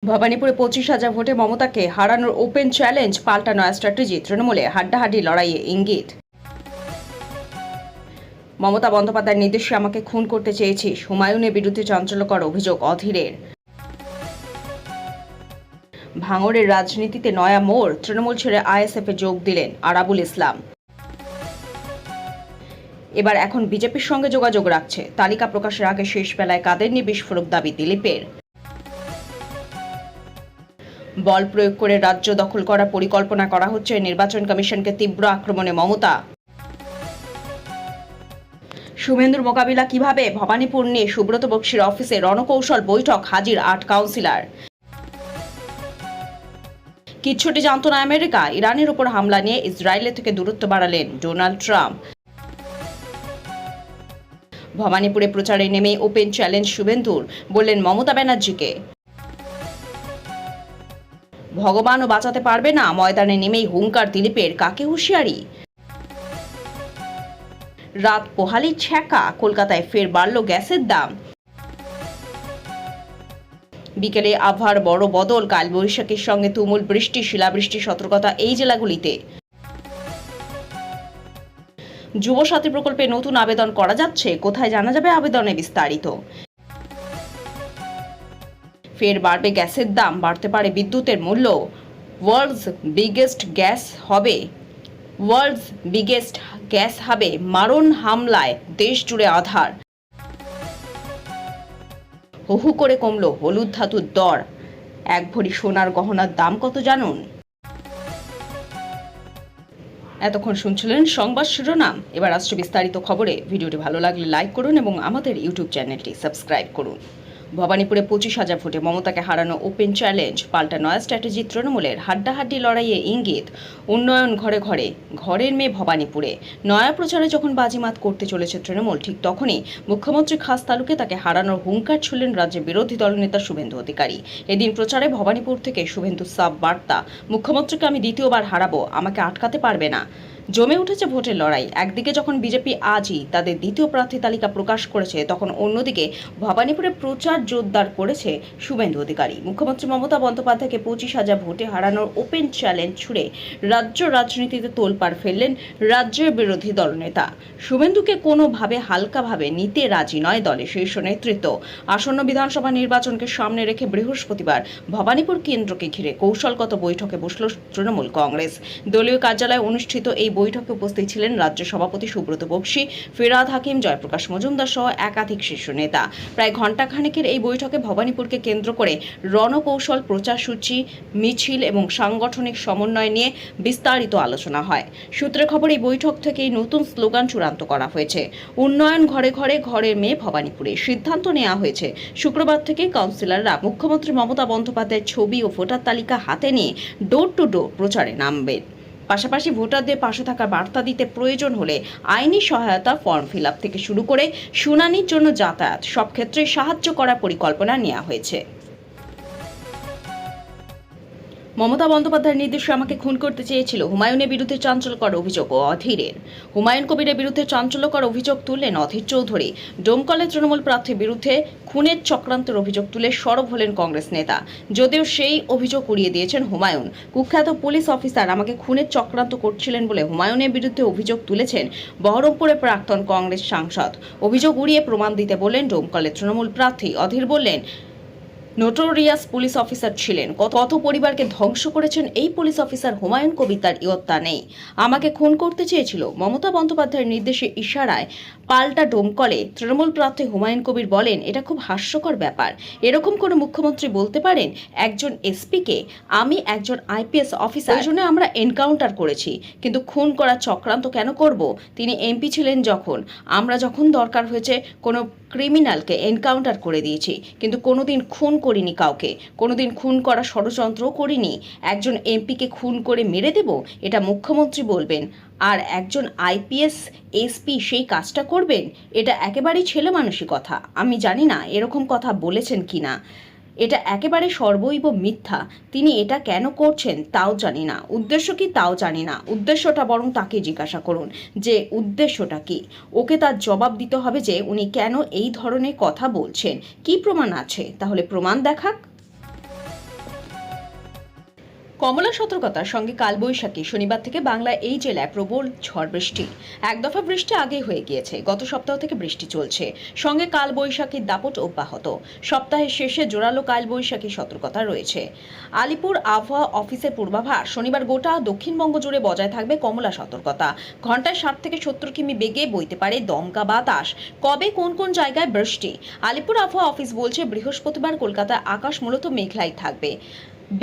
ভবানীপুরে 25,000 ভোটে মমতাকে হারানোর ওপেন চ্যালেঞ্জ, পাল্টা নয়া স্ট্র্যাটেজি, তৃণমূলে হাড্ডাহাড্ডি লড়াইয়ে ইঙ্গিত। মমতা বন্দ্যোপাধ্যায়ের নির্দেশে আমাকে খুন করতে চেয়েছিস, হুমায়ুনের বিরুদ্ধে চাঞ্চল্যকর অভিযোগ অধীরের। ভাঙড়ের রাজনীতিতে নয়া মোড়, তৃণমূল ছেড়ে আইএসএফে যোগ দিলেন আরাবুল ইসলাম। এবার এখন বিজেপির সঙ্গে যোগাযোগ রাখছে। তালিকা প্রকাশের আগে শেষ বেলায় কাদের নিয়ে বিস্ফোরক দাবি দিলীপের। বল প্রয়োগ করে রাজ্য দখল করার পরিকল্পনা করা হচ্ছে, নির্বাচন কমিশনকে তীব্র আক্রমণে মমতা। শুভেন্দুর মোকাবিলা কিভাবে, ভবানীপুর নিয়ে সুব্রত বক্সির অফিসে রণকৌশল বৈঠক, হাজির 8 কাউন্সিলর। কিচ্ছুটি জানত না আমেরিকা, ইরানের উপর হামলা নিয়ে ইসরায়েলের থেকে দূরত্ব বাড়ালেন ডোনাল্ড ট্রাম্প। ভবানীপুরে প্রচারে নেমে ওপেন চ্যালেঞ্জ শুভেন্দুর, বললেন মমতা ব্যানার্জিকে ভগবানও বাঁচাতে পারবে না, ময়দানে নেমেই হুঙ্কার দিলীপের, কাকে হুঁশিয়ারি। রাত পোহালি ছ্যাঁকা, কলকাতায় ফের বাড়ল গ্যাসের দাম। বিকেলে আবহাওয়ার বড় বদল, কালবৈশাখীর সঙ্গে তুমুল বৃষ্টি, শিলাবৃষ্টি সতর্কতা এই জেলাগুলিতে। যুবসাথী প্রকল্পে নতুন আবেদন করা যাচ্ছে, কোথায় জানা যাবে আবেদনে বিস্তারিত। ফের বাড়বে গ্যাসের দাম, বাড়তে পারে বিদ্যুতের মূল্য। ওয়ার্ল্ডস বিগেস্ট গ্যাস হাবে মারণ হামলায় দেশ জুড়ে আধার। হু করে কমল হলুদ ধাতুর দর। 1 ভরি সোনার গহনার দাম কত জানুন। এতক্ষণ শুনছিলেন সংবাদ শিরোনাম, এবার আসছে বিস্তারিত খবরে। ভিডিওটি ভালো লাগলে লাইক করুন এবং আমাদের ইউটিউব চ্যানেলটি সাবস্ক্রাইব করুন। ভবানীপুরে 25,000 ভোটে মমতাকে হারানো ওপেন চ্যালেঞ্জ, পাল্টা নয়া স্ট্র্যাটেজি, তৃণমূলের হাড্ডাহাড্ডি লড়াইয়ে ইঙ্গিত। উন্নয়ন ঘরে ঘরে, ঘরের মেয়ে ভবানীপুরে। নয়া প্রচারে যখন বাজিমাত করতে চলেছে তৃণমূল, ঠিক তখনই মুখ্যমন্ত্রী খাস তালুকে তাকে হারানোর হুঙ্কার ছুড়লেন রাজ্যের বিরোধী দলনেতা শুভেন্দু অধিকারী। এদিন প্রচারে ভবানীপুর থেকে শুভেন্দু সাব বার্তা, মুখ্যমন্ত্রীকে আমি দ্বিতীয়বার হারাবো, আমাকে আটকাতে পারবে না। জমে উঠেছে ভোটের লড়াই। একদিকে যখন বিজেপি আজই তাদের দ্বিতীয় প্রার্থী তালিকা প্রকাশ করেছে, তখন অন্যদিকে ভবানীপুরে প্রচার জোরদার করেছে শুভেন্দু অধিকারী। মুখ্যমন্ত্রী মমতা বন্দ্যোপাধ্যায়কে 25,000 ভোটে হারানোর ওপেন চ্যালেঞ্জ ছুড়ে রাজ্য রাজনীতিতে তোলপাড় ফেললেন রাজ্যের বিরোধী দলনেতা। শুভেন্দুকে কোনোভাবে হালকাভাবে নিতে রাজি নয় দলের শীর্ষ নেতৃত্ব। আসন্ন বিধানসভা নির্বাচনকে সামনে রেখে বৃহস্পতিবার ভবানীপুর কেন্দ্রকে ঘিরে কৌশলগত বৈঠকে বসল তৃণমূল কংগ্রেস। দলীয় কার্যালয়ে অনুষ্ঠিত এই বৈঠকে উপস্থিত ছিলেন রাজ্য সভাপতি সুব্রত বক্সি, ফিরহাদ হাকিম, জয়প্রকাশ মজুমদার সহ একাধিক শীর্ষ নেতা। প্রায় ঘণ্টাখানেকের এই বৈঠকে ভবানীপুরকে কেন্দ্র করে রণকৌশল, প্রচারসূচি, মিছিল এবং সাংগঠনিক সমন্বয় নিয়ে বিস্তারিত আলোচনা হয়। সূত্রের খবর, এই বৈঠক থেকেই নতুন স্লোগান চূড়ান্ত করা হয়েছে। উন্নয়ন ঘরে ঘরে, ঘরের মেয়ে ভবানীপুরে। সিদ্ধান্ত নেওয়া হয়েছে শুক্রবার থেকে কাউন্সিলররা মুখ্যমন্ত্রী মমতা বন্দ্যোপাধ্যায়ের ছবি ও ভোটার তালিকা হাতে নিয়ে ডোর টু ডোর প্রচারে নামবেন। পাশাপাশি ভোটারদের পাশে থাকার বার্তা দিতে প্রয়োজন হলে আইনি সহায়তা, ফর্ম ফিল আপ থেকে শুরু করে শুনানির জন্য যাতায়াত, সব ক্ষেত্রে সাহায্য করার পরিকল্পনা নেওয়া হয়েছে। মমতা বন্দ্যোপাধ্যায়ের নির্দেশে আমাকে খুন করতে চেয়েছিল, হুমায়ুনের বিরুদ্ধে চাঞ্চল্যকর অভিযোগ অধীরের। হুমায়ুন কবিরের বিরুদ্ধে চাঞ্চল্যকর অভিযোগ তুললেন অধীর চৌধুরী। ডোমকলে তৃণমূল প্রার্থীর বিরুদ্ধে খুনের চক্রান্তের অভিযোগ তুলে সরব হলেন কংগ্রেস নেতা। যদিও সেই অভিযোগ উড়িয়ে দিয়েছেন হুমায়ুন। কুখ্যাত পুলিশ অফিসার আমাকে খুনের চক্রান্ত করছিলেন বলে হুমায়ুনের বিরুদ্ধে অভিযোগ তুলেছেন বহরমপুরের প্রাক্তন কংগ্রেস সাংসদ। অভিযোগ উড়িয়ে প্রমাণ দিতে বললেন ডোমকলের তৃণমূল প্রার্থী। অধীর বললেন, নোটোরিয়াস পুলিশ অফিসার ছিলেন, কত পরিবারকে ধ্বংস করেছেন এই পুলিশ অফিসার হুমায়ুন কবির, তার ইয়ত্তা নেই। আমাকে খুন করতে চেয়েছিল। মমতা বন্দ্যোপাধ্যায়ের নির্দেশে ইশারায় পাল্টা ডোমকলে তৃণমূল প্রার্থী হুমায়ুন কবির বলেন, এটা খুব হাস্যকর ব্যাপার। এরকম কোনো মুখ্যমন্ত্রী বলতে পারেন একজন এসপিকে আমি একজন আইপিএস অফিসার, এই জন্য আমরা এনকাউন্টার করেছি, কিন্তু খুন করার চক্রান্ত কেন করব? তিনি এমপি ছিলেন যখন, আমরা যখন দরকার হয়েছে কোনো ক্রিমিনালকে এনকাউন্টার করে দিয়েছি, কিন্তু কোনোদিন খুন করিনি কাউকে, কোনোদিন খুন করা ষড়যন্ত্রও করিনি। একজন এমপিকে খুন করে মেরে দেব, এটা মুখ্যমন্ত্রী বলবেন, আর একজন আইপিএস এসপি সেই কাজটা করবেন? এটা একেবারেই ছেলে মানুষই কথা। আমি জানি না এরকম কথা বলেছেন কিনা, এটা একেবারে সর্বৈব মিথ্যা। তিনি এটা কেন করছেন তাও জানি না, উদ্দেশ্য কি তাও জানি না। উদ্দেশ্যটা বরং তাকে জিজ্ঞাসা করুন যে উদ্দেশ্যটা কি। ওকে তার জবাব দিতে হবে যে উনি কেন এই ধরনের কথা বলছেন, কি প্রমাণ আছে, তাহলে প্রমাণ দেখাক। কমলা সতর্কতার সঙ্গে কালবৈশাখী শনিবার থেকে বাংলায় এই জেলায় প্রবল ঝড় বৃষ্টি। এক দফা বৃষ্টি আগেই হয়ে গিয়েছে, গত সপ্তাহ থেকে বৃষ্টি চলছে, সঙ্গে কালবৈশাখীর দাপট অব্যাহত। সপ্তাহের শেষে জোরালো কালবৈশাখী সতর্কতা রয়েছে। আলিপুর আবহাওয়া অফিসের পূর্বাভাস, শনিবার গোটা দক্ষিণবঙ্গ জুড়ে বজায় থাকবে কমলা সতর্কতা। ঘন্টায় 60 থেকে 70 কিমি বেগে বইতে পারে দমকা বাতাস। কবে কোন কোন জায়গায় বৃষ্টি? আলিপুর আবহাওয়া অফিস বলছে, বৃহস্পতিবার কলকাতায় আকাশ মূলত মেঘলাই থাকবে।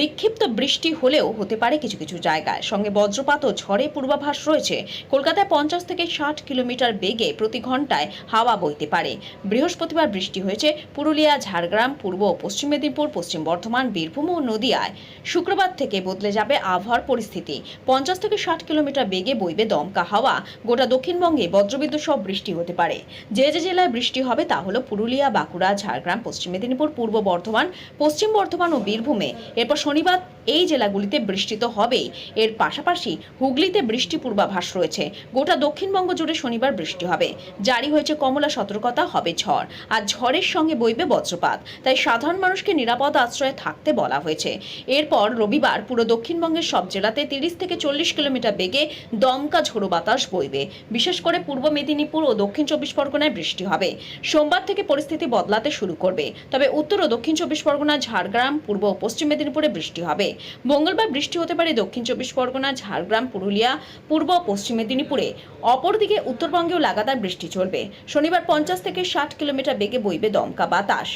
বিক্ষিপ্ত বৃষ্টি হলেও হতে পারে কিছু কিছু জায়গায়, সঙ্গে বজ্রপাত ও ঝড়ের পূর্বাভাস রয়েছে। কলকাতায় 50 থেকে 60 কিলোমিটার বেগে প্রতি ঘন্টায় হাওয়া বইতে পারে। বৃহস্পতিবার বৃষ্টি হয়েছে পুরুলিয়া, ঝাড়গ্রাম, পূর্ব ও পশ্চিম মেদিনীপুর, পশ্চিম বর্ধমান, বীরভূম ও নদিয়ায়। শুক্রবার থেকে বদলে যাবে আবহাওয়ার পরিস্থিতি। 50 থেকে 60 কিলোমিটার বেগে বইবে দমকা হাওয়া। গোটা দক্ষিণবঙ্গে বজ্রবিদ্যুৎ সহ বৃষ্টি হতে পারে। যে যে জেলায় বৃষ্টি হবে তা হলো পুরুলিয়া, বাঁকুড়া, ঝাড়গ্রাম, পশ্চিম মেদিনীপুর, পূর্ব বর্ধমান, পশ্চিম বর্ধমান ও বীরভূমে। এরপর শনিবার এই জেলাগুলিতে বৃষ্টি তো হবেই, এর পাশাপাশি হুগলিতে বৃষ্টি পূর্বাভাস রয়েছে। গোটা দক্ষিণবঙ্গ জুড়ে শনিবার বৃষ্টি হবে। জারি হয়েছে কমলা সতর্কতা, হবে ঝড়, আর ঝড়ের সঙ্গে বইবে বজ্রপাত। তাই সাধারণ মানুষকে নিরাপদ আশ্রয়ে থাকতে বলা হয়েছে। এরপর রবিবার পুরো দক্ষিণবঙ্গের সব জেলাতে 30 থেকে 40 কিলোমিটার বেগে দমকা ঝোড়ো বাতাস বইবে। বিশেষ করে পূর্ব মেদিনীপুর ও দক্ষিণ 24 পরগনায় বৃষ্টি হবে। সোমবার থেকে পরিস্থিতি বদলাতে শুরু করবে। তবে উত্তর ও দক্ষিণ 24 পরগনা, ঝাড়গ্রাম, পূর্ব ও পশ্চিম মেদিনীপুরে বৃষ্টি হবে। মঙ্গলবার বৃষ্টি হতে পারে দক্ষিণ 24 পরগনা, ঝাড়গ্রাম, পুরুলিয়া, পূর্ব ও পশ্চিম মেদিনীপুরে। অপরদিকে উত্তরবঙ্গেও লাগাতার বৃষ্টি চলবে। শনিবার 50 থেকে 60 কিলোমিটার বেগে বইবে দমকা বাতাস।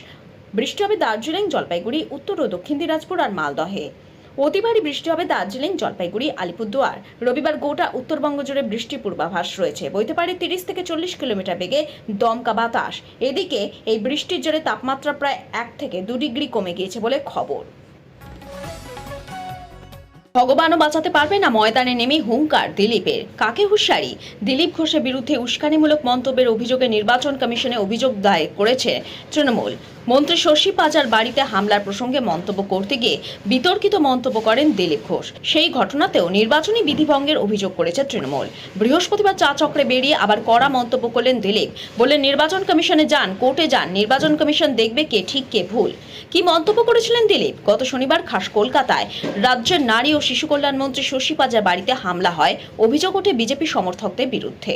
বৃষ্টি হবে দার্জিলিং, জলপাইগুড়ি, উত্তর ও দক্ষিণ দিনাজপুর আর মালদহে। অতি ভারী বৃষ্টি হবে দার্জিলিং, জলপাইগুড়ি, আলিপুরদুয়ার। রবিবার গোটা উত্তরবঙ্গ জুড়ে বৃষ্টি পূর্বাভাস রয়েছে। বইতে পারে 30 থেকে 40 কিলোমিটার বেগে দমকা বাতাস। এদিকে এই বৃষ্টির জেরে তাপমাত্রা প্রায় 1 থেকে 2 ডিগ্রি কমে গিয়েছে বলে খবর। ভগবানও বাঁচাতে পারবে না, ময়দানে নেমে হুঙ্কার দিলীপের। কাকে হুঁশিয়ারি? দিলীপ ঘোষের বিরুদ্ধে উস্কানিমূলক মন্তব্যের অভিযোগে নির্বাচন কমিশনে অভিযোগ দায়ের করেছে তৃণমূল। মন্ত্রী শশী পাজার বাড়িতে হামলার প্রসঙ্গে মন্তব্য করতে গিয়ে বিতর্কিত মন্তব্য করেন দিলীপ ঘোষ। সেই ঘটনাতেও নির্বাচনী বিধিভঙ্গের অভিযোগ করেছে তৃণমূল। বৃহস্পতিবার চা চক্রে বেরিয়ে আবার কড়া মন্তব্য করলেন দিলীপ। বললেন, নির্বাচন কমিশনে যান, কোর্টে যান, নির্বাচন কমিশন দেখবে কে ঠিক কে ভুল। কি মন্তব্য করেছিলেন দিলীপ? গত শনিবার খাস কলকাতায় রাজ্যের নারী ও শিশু কল্যাণ মন্ত্রী শশী পাজার বাড়িতে হামলা হয়। অভিযোগ ওঠে বিজেপি সমর্থকদের বিরুদ্ধে।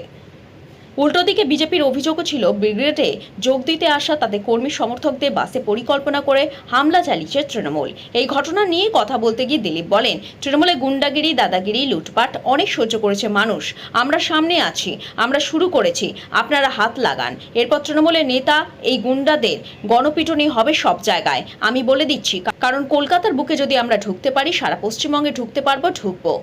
উল্টো দিকে বিজেপির অভিযোগও ছিল, ব্রিগেডে যোগ দিতে আসা তাদের কর্মী সমর্থকদের বাসে পরিকল্পনা করে হামলা চালিয়েছে তৃণমূল। এই ঘটনা নিয়ে কথা বলতে গিয়ে দিলীপ বলেন, তৃণমূলের গুন্ডাগিরি, দাদাগিরি, লুটপাট অনেক সহ্য করেছে মানুষ। আমরা সামনে আছি, আমরা শুরু করেছি, আপনারা হাত লাগান। এরপর তৃণমূলের নেতা এই গুন্ডাদের গণপিটুনি হবে সব জায়গায়। আমি বলে দিচ্ছি, কারণ কলকাতার বুকে যদি আমরা ঢুকতে পারি, সারা পশ্চিমবঙ্গে ঢুকতে পারবো, ঢুকবো।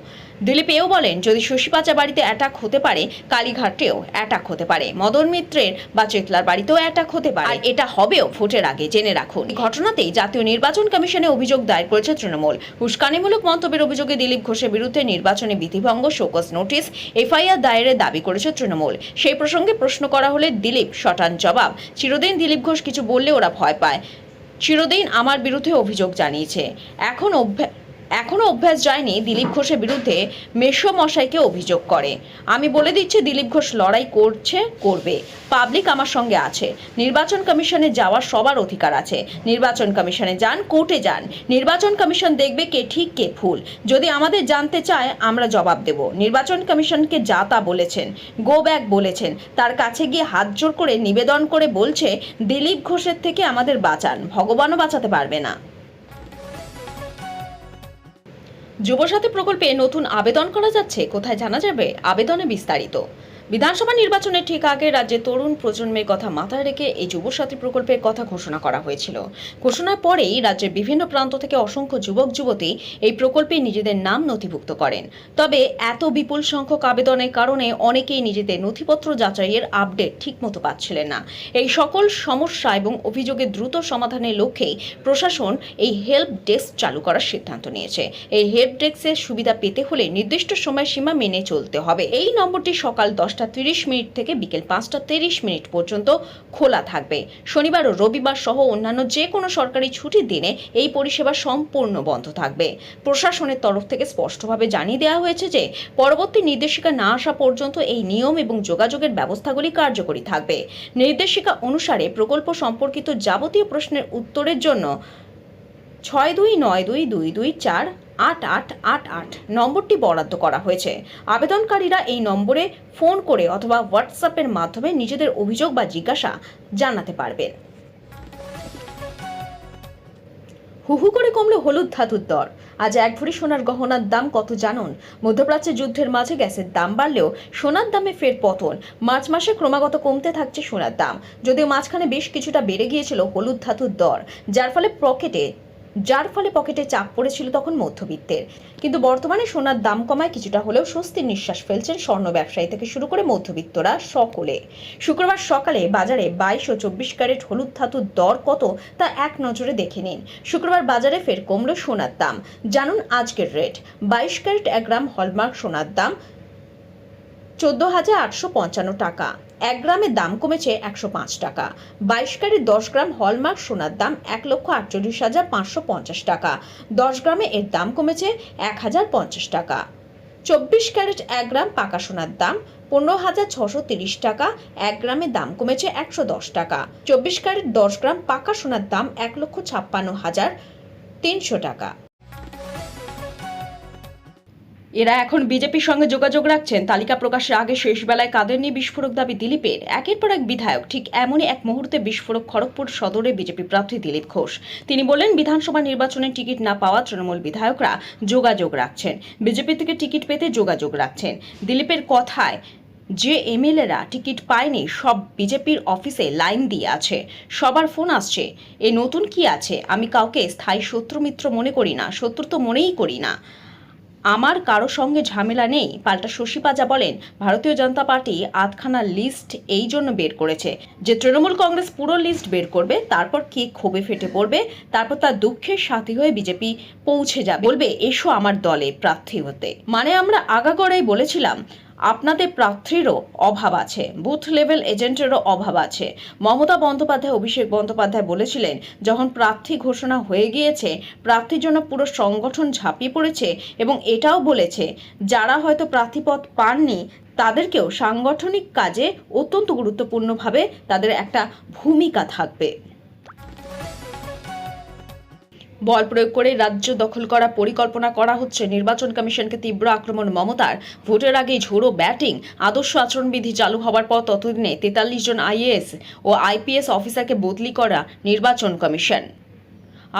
দিলীপ এও বলেন, যদি শশী পাজা বাড়িতে অ্যাটাক হতে পারে, কালীঘাটেও অ্যাটাক হতে পারে, মদন মিত্রের বা চেতলার বাড়িতেও অ্যাটাক হতে পারে, আর এটা হবেও ভোটের আগে, জেনে রাখুন। এই ঘটনাতেই জাতীয় নির্বাচন কমিশনে অভিযোগ দায়ের করেছে তৃণমূল। উস্কানিমূলক মন্তব্যের অভিযোগে দিলীপ ঘোষের বিরুদ্ধে নির্বাচনী বিধিভঙ্গ, শোকজ নোটিশ, এফআইআর দায়েরের দাবি করেছে তৃণমূল। সেই প্রসঙ্গে প্রশ্ন করা হলে দিলীপ শটান জবাব, চিরদিন দিলীপ ঘোষ কিছু বললে ওরা ভয় পায়। চিরদিন আমার বিরুদ্ধে অভিযোগ জানিয়েছে, এখনো অভ্যাস যায়নি দিলীপ ঘোষের বিরুদ্ধে মেশো মশাইকে অভিযোগ করে। আমি বলে দিচ্ছি, দিলীপ ঘোষ লড়াই করবে। পাবলিক আমার সঙ্গে আছে। নির্বাচন কমিশনে যাওয়ার সবার অধিকার আছে। নির্বাচন কমিশনে যান, কোর্টে যান, নির্বাচন কমিশন দেখবে কে ঠিক কে ভুল। যদি আমাদের জানতে চায়, আমরা জবাব দেব। নির্বাচন কমিশনকে যা তা বলেছেন, গো ব্যাক বলেছেন, তার কাছে গিয়ে হাত জোর করে নিবেদন করে বলছে, দিলীপ ঘোষের থেকে আমাদের বাঁচান, ভগবানও বাঁচাতে পারবে না। যুবসাথী প্রকল্পে নতুন আবেদন করা যাচ্ছে, কোথায় জানা যাবে? আবেদনে বিস্তারিত। বিধানসভা নির্বাচনের ঠিক আগে রাজ্যে তরুণ প্রজন্মের কথা মাথায় রেখে এই যুবসাথী প্রকল্পের কথা ঘোষণা করা হয়েছিল। ঘোষণার পরেই রাজ্যের বিভিন্ন প্রান্ত থেকে অসংখ্য যুবক যুবতী এই প্রকল্পে নিজেদের নাম নথিভুক্ত করেন। তবে এত বিপুল সংখ্যক আবেদনের কারণে অনেকেই নিজেদের নথিপত্র যাচাইয়ের আপডেট ঠিকমতো পাচ্ছিলেন না। এই সকল সমস্যা এবং অভিযোগের দ্রুত সমাধানের লক্ষ্যেই প্রশাসন এই হেল্প ডেস্ক চালু করার সিদ্ধান্ত নিয়েছে। এই হেল্প ডেস্কের সুবিধা পেতে হলে নির্দিষ্ট সময়সীমা মেনে চলতে হবে। এই নম্বরটি সকাল 10:30 থেকে বিকেল 5:30 পর্যন্ত খোলা থাকবে। শনিবার ও রবিবার সহ অন্যান্য যে কোনো সরকারি ছুটির দিনে এই পরিষেবা সম্পূর্ণ বন্ধ থাকবে। প্রশাসনের তরফ থেকে স্পষ্টভাবে জানিয়ে দেওয়া হয়েছে যে পরবর্তী নির্দেশিকা না আসা পর্যন্ত এই নিয়ম এবং যোগাযোগের ব্যবস্থাগুলি কার্যকরী থাকবে। নির্দেশিকা অনুসারে প্রকল্প সম্পর্কিত যাবতীয় প্রশ্নের উত্তরের জন্য 62922248 8888 নম্বরটি বরাদ্দ করা হয়েছে। আবেদনকারীরা এই নম্বরে ফোন করে অথবা হোয়াটসঅ্যাপের মাধ্যমে নিজেদের অভিযোগ বা জিজ্ঞাসা জানাতে পারবেন। হুহু করে কমলো হলুদ ধাতুর দর। আজ এক ভরি সোনার গহনার দাম কত জানুন। মধ্যপ্রাচ্যে যুদ্ধের মাঝে গ্যাসের দাম বাড়লেও সোনার দামে ফের পতন। মার্চ মাসে ক্রমাগত কমতে থাকছে সোনার দাম, যদিও মাঝখানে বেশ কিছুটা বেড়ে গিয়েছিল হলুদ ধাতুর দর, যার ফলে পকেটে চাপ পড়েছিল তখন মধ্যবিত্তের। কিন্তু বর্তমানে সোনার দাম কমায় কিছুটা হলেও স্বস্তির নিঃশ্বাস ফেলছেন স্বর্ণ ব্যবসায়ী থেকে শুরু করে মধ্যবিত্তরা সকলে। শুক্রবার সকালে বাজারে 22 ও 24 ক্যারেট হলুদ ধাতুর দর কত তা এক নজরে দেখে নিন। শুক্রবার বাজারে ফের কমলো সোনার দাম। জানুন আজকের রেট। 22 ক্যারেট 1 গ্রাম হলমার্ক সোনার দাম 14,855 টাকা। 1 গ্রামের দাম কমেছে 105 টাকা। 22 ক্যারেট 10 গ্রাম হলমার্ক সোনার দাম 1,48,550 টাকা। 10 গ্রামে এর দাম কমেছে 1,050 টাকা। 24 ক্যারেট 1 গ্রাম পাকা সোনার দাম 15,630 টাকা। 1 গ্রামের দাম কমেছে 110 টাকা। 24 ক্যারেট 10 গ্রাম পাকা সোনার দাম 1,56,300 টাকা। এরা এখন বিজেপির সঙ্গে যোগাযোগ রাখছেন। তালিকা প্রকাশের আগে শেষ বেলায় কাদের নিয়ে বিস্ফোরক দাবি দিলীপের। একের পর এক বিধায়ক, ঠিক এমনই এক মুহূর্তে বিস্ফোরক খড়গপুর সদরে বিজেপি প্রার্থী দিলীপ ঘোষ। তিনি বলেন, বিধানসভা নির্বাচনে টিকিট না পাওয়া তৃণমূল বিধায়করা যোগাযোগ রাখছেন, বিজেপি থেকে টিকিট পেতে যোগাযোগ রাখছেন। দিলীপের কথায়, যে এমএলএরা টিকিট পায়নি সব বিজেপির অফিসে লাইন দিয়ে আছে, সবার ফোন আসছে। এ নতুন কি আছে? আমি কাউকে স্থায়ী শত্রু মিত্র মনে করি না, শত্রু তো মনেই করি না। আমার কারো সঙ্গে ঝামেলা নেই। পাল্টা শশী পাজা বলেন, ভারতীয় জনতা পার্টি আধখানা লিস্ট এই জন্য বের করেছে যে তৃণমূল কংগ্রেস পুরো লিস্ট বের করবে, তারপর কে ক্ষোভে ফেটে পড়বে, তারপর তার দুঃখের সাথী হয়ে বিজেপি পৌঁছে যাবে, বলবে এসো আমার দলে প্রার্থী হতে। মানে আমরা আগাগোড়াই বলেছিলাম আপনাদের প্রার্থীরও অভাব আছে, বুথ লেভেল এজেন্টেরও অভাব আছে। মমতা বন্দ্যোপাধ্যায়, অভিষেক বন্দ্যোপাধ্যায় বলেছিলেন, যখন প্রার্থী ঘোষণা হয়ে গিয়েছে, প্রার্থীর জন্য পুরো সংগঠন ঝাঁপিয়ে পড়েছে এবং এটাও বলেছে যারা হয়তো প্রার্থীপদ পাননি তাদেরকেও সাংগঠনিক কাজে অত্যন্ত গুরুত্বপূর্ণভাবে তাদের একটা ভূমিকা থাকবে। বল প্রয়োগ করে রাজ্য দখল করার পরিকল্পনা করা হচ্ছে। নির্বাচন কমিশনকে তীব্র আক্রমণ মমতার। ভোটের আগেই ঝোড়ো ব্যাটিং। আদর্শ আচরণবিধি চালু হওয়ার পর ততদিনে 43 জন আইএএস ও আইপিএস অফিসারকে বদলি করা নির্বাচন কমিশন।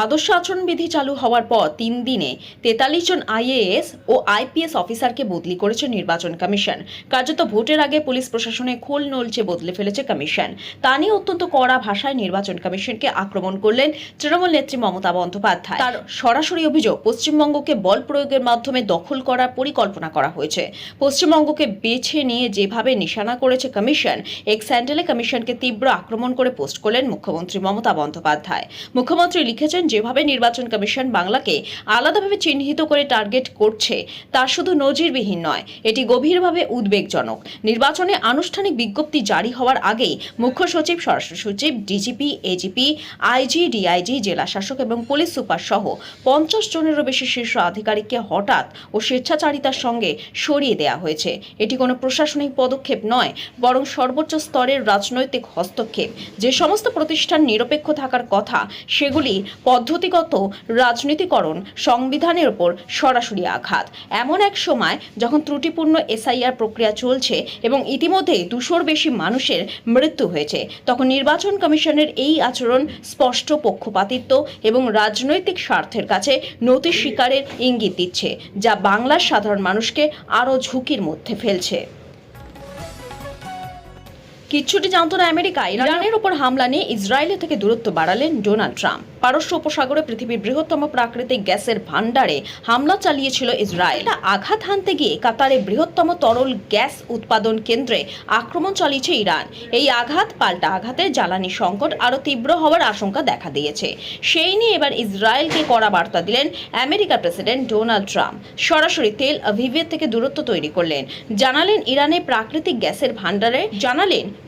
আদর্শ আচরণবিধি চালু হওয়ার পর 3 দিনে 43 জন আইএএস ও আইপিএস অফিসারকে বদলি করেছে নির্বাচন কমিশন। কার্যত ভোটের আগে পুলিশ প্রশাসনে খোল নলচে বদলে ফেলেছে কমিশন। তা নিয়ে অত্যন্ত কড়া ভাষায় নির্বাচন কমিশনকে আক্রমণ করলেন তৃণমূল নেত্রী মমতা বন্দ্যোপাধ্যায়। তার সরাসরি অভিযোগ, পশ্চিমবঙ্গকে বল প্রয়োগের মাধ্যমে দখল করার পরিকল্পনা করা হয়েছে। পশ্চিমবঙ্গকে বেছে নিয়ে যেভাবে নিশানা করেছে কমিশন, এক্স হ্যান্ডেলে কমিশনকে তীব্র আক্রমণ করে পোস্ট করলেন মুখ্যমন্ত্রী মমতা বন্দ্যোপাধ্যায়। মুখ্যমন্ত্রী লিখেছেন, যেভাবে নির্বাচন কমিশন বাংলাকে আলাদাভাবে চিহ্নিত করে টার্গেট করছে তা শুধু নজিরবিহীন নয়, এটি গভীরভাবে উদ্বেগজনক। নির্বাচনে আনুষ্ঠানিক বিজ্ঞপ্তি জারি হওয়ার আগেই মুখ্য সচিব, স্বরাষ্ট্র সচিব, ডিজিপি, এজিপি, আইজি, ডিআইজি, জেলা শাসক এবং পুলিশ সুপার সহ 50 জনেরও বেশি শীর্ষ আধিকারিককে হঠাৎ ও স্বেচ্ছাচারিতার সঙ্গে সরিয়ে দেওয়া হয়েছে। এটি কোনো প্রশাসনিক পদক্ষেপ নয়, বরং সর্বোচ্চ স্তরের রাজনৈতিক হস্তক্ষেপ। যে সমস্ত প্রতিষ্ঠান নিরপেক্ষ থাকার কথা সেগুলি পদ্ধতিগত রাজনীতিকরণ, সংবিধানের ওপর সরাসরি আঘাত। এমন এক সময় যখন ত্রুটিপূর্ণ এসআইআর প্রক্রিয়া চলছে এবং ইতিমধ্যে 200-র বেশি মানুষের মৃত্যু হয়েছে, তখন নির্বাচন কমিশনের এই আচরণ স্পষ্ট পক্ষপাতিত্ব এবং রাজনৈতিক স্বার্থের কাছে নতি স্বীকারের ইঙ্গিত দিচ্ছে, যা বাংলার সাধারণ মানুষকে আরও ঝুঁকির মধ্যে ফেলছে। কিচ্ছুটি জানত না আমেরিকা। ইরানের উপর হামলা নিয়ে ইসরায়েলের থেকে দূরত্ব বাড়ালেন ডোনাল্ড ট্রাম্প। পারস্য উপসাগরে পৃথিবীর বৃহত্তম প্রাকৃতিক গ্যাসের ভান্ডারে হামলা চালিয়েছিল ইসরায়েল। আঘাত হানতে গিয়ে কাতারে বৃহত্তম তরল গ্যাস উৎপাদন কেন্দ্রে আক্রমণ চালিয়েছে ইরান। এই আঘাত পাল্টা আঘাতে জ্বালানি সংকট আরও তীব্র হওয়ার আশঙ্কা দেখা দিয়েছে। সেই নিয়ে এবার ইসরায়েলকে কড়া বার্তা দিলেন আমেরিকার প্রেসিডেন্ট ডোনাল্ড ট্রাম্প। সরাসরি তেল আভিভের থেকে দূরত্ব তৈরি করলেন। জানালেন ইরানের প্রাকৃতিক গ্যাসের ভান্ডারে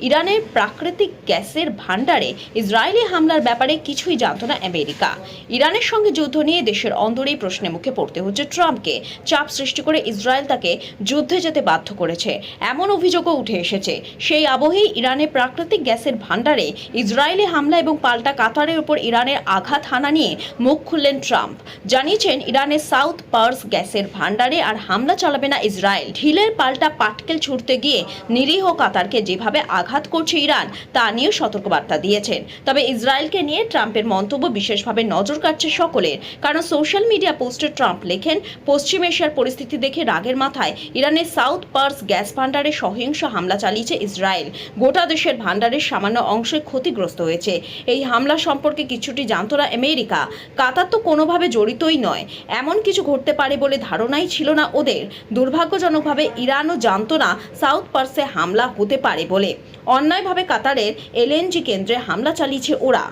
ইরানের প্রাকৃতিক গ্যাসের ভাণ্ডারে ইসরায়েলি হামলার ব্যাপারে কিছুই জানত না আমেরিকা। ইরানের সঙ্গে যুদ্ধ নিয়ে দেশের অন্দরেই প্রশ্নের মুখে পড়তে হচ্ছে ট্রাম্পকে। চাপ সৃষ্টি করে ইসরায়েল তাকে যুদ্ধে যেতে বাধ্য করেছে, এমন অভিযোগও উঠে এসেছে। সেই আবহেই ইরানের প্রাকৃতিক গ্যাসের ভাণ্ডারে ইসরায়েলি হামলা এবং পাল্টা কাতারের উপর ইরানের আঘাত হানা নিয়ে মুখ খুললেন ট্রাম্প। জানিয়েছেন ইরানের সাউথ পার্স গ্যাসের ভাণ্ডারে আর হামলা চালাবে না ইসরায়েল। ঢিলের পাল্টা পাটকেল ছুড়তে গিয়ে নিরীহ কাতারকে যেভাবে আঘাত করছে ইরান, তা নিয়ে সতর্কবার্তা দিয়েছেন। তবে ইসরায়েলকে নিয়ে ট্রাম্পের মন্তব্য বিশেষভাবে নজর কাটছে সকলের, কারণ সোশ্যাল মিডিয়া পোস্টে ট্রাম্প লেখেন, পশ্চিম এশিয়ার পরিস্থিতি দেখে রাগের মাথায় ইরানের সাউথ পার্স গ্যাস ভাণ্ডারে সহিংস হামলা চালিয়েছে ইসরায়েল। গোটা দেশের ভাণ্ডারের সামান্য অংশে ক্ষতিগ্রস্ত হয়েছে। এই হামলা সম্পর্কে কিছুটি জানত না আমেরিকা। কাতার তো কোনোভাবে জড়িতই নয়, এমন কিছু ঘটতে পারে বলে ধারণাই ছিল না ওদের। দুর্ভাগ্যজনকভাবে ইরানও জানত না সাউথ পার্সে হামলা হতে পারে বলে। অন্যায়ভাবে কাতারের এলএনজি কেন্দ্রে হামলা চালিয়েছে ওরা।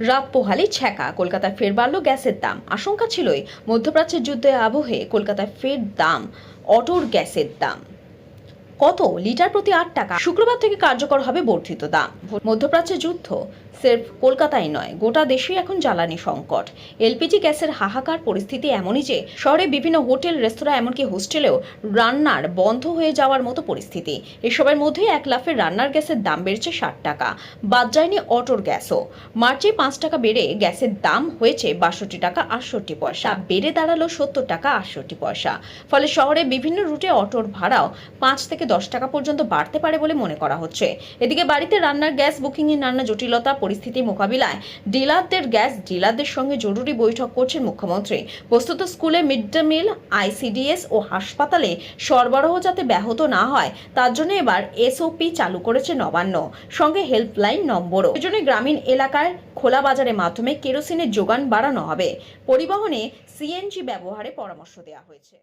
রাত পোহালে ছ্যাঁকা, কলকাতায় ফের বাড়ল গ্যাসের দাম। আশঙ্কা ছিলই মধ্যপ্রাচ্যের যুদ্ধের আবহে কলকাতায় ফের দাম, অটোর গ্যাসের দাম কত? লিটার প্রতি 8 টাকা। শুক্রবার থেকে কার্যকর হবে বর্ধিত দাম। মধ্যপ্রাচ্যের যুদ্ধ সির্ফ কলকাতায় নয়, গোটা দেশে এখন জ্বালানি সংকট। এলপিজি গ্যাসের হাহাকার পরিস্থিতি এমনই যে শহরে বিভিন্ন হোটেল, রেস্তোরাঁ, এমনকি হোস্টেলেও রান্নার বন্ধ হয়ে যাওয়ার মতো পরিস্থিতি। এসবের মধ্যে 1 লাফে রান্নার গ্যাসের দাম বেড়েছে 60 টাকা। বাদ যায়নি অটোর গ্যাসও। মার্চে 5 টাকা বেড়ে গ্যাসের দাম হয়েছে 62 টাকা 68 পয়সা, বেড়ে দাঁড়ালো 70 টাকা 68 পয়সা। ফলে শহরে বিভিন্ন রুটে অটোর ভাড়াও 5 থেকে 10 টাকা পর্যন্ত বাড়তে পারে বলে মনে করা হচ্ছে। এদিকে বাড়িতে রান্নার গ্যাস বুকিংয়ের নানা জটিলতা পরিস্থিতি মোকাবিলায় ডিলারদের সঙ্গে জরুরি বৈঠক করছেন মুখ্যমন্ত্রী। বস্তুত স্কুলে, মিড ডে মিল, আইসিডিএস ও হাসপাতালে সরবরাহ যাতে ব্যাহত না হয়, তার জন্য এবার এসওপি চালু করেছে নবান্ন, সঙ্গে হেল্পলাইন নম্বরও। এজন্য গ্রামীণ এলাকায় খোলা বাজারের মাধ্যমে কেরোসিনের যোগান বাড়ানো হবে। পরিবহনে সিএনজি ব্যবহারে পরামর্শ দেওয়া হয়েছে।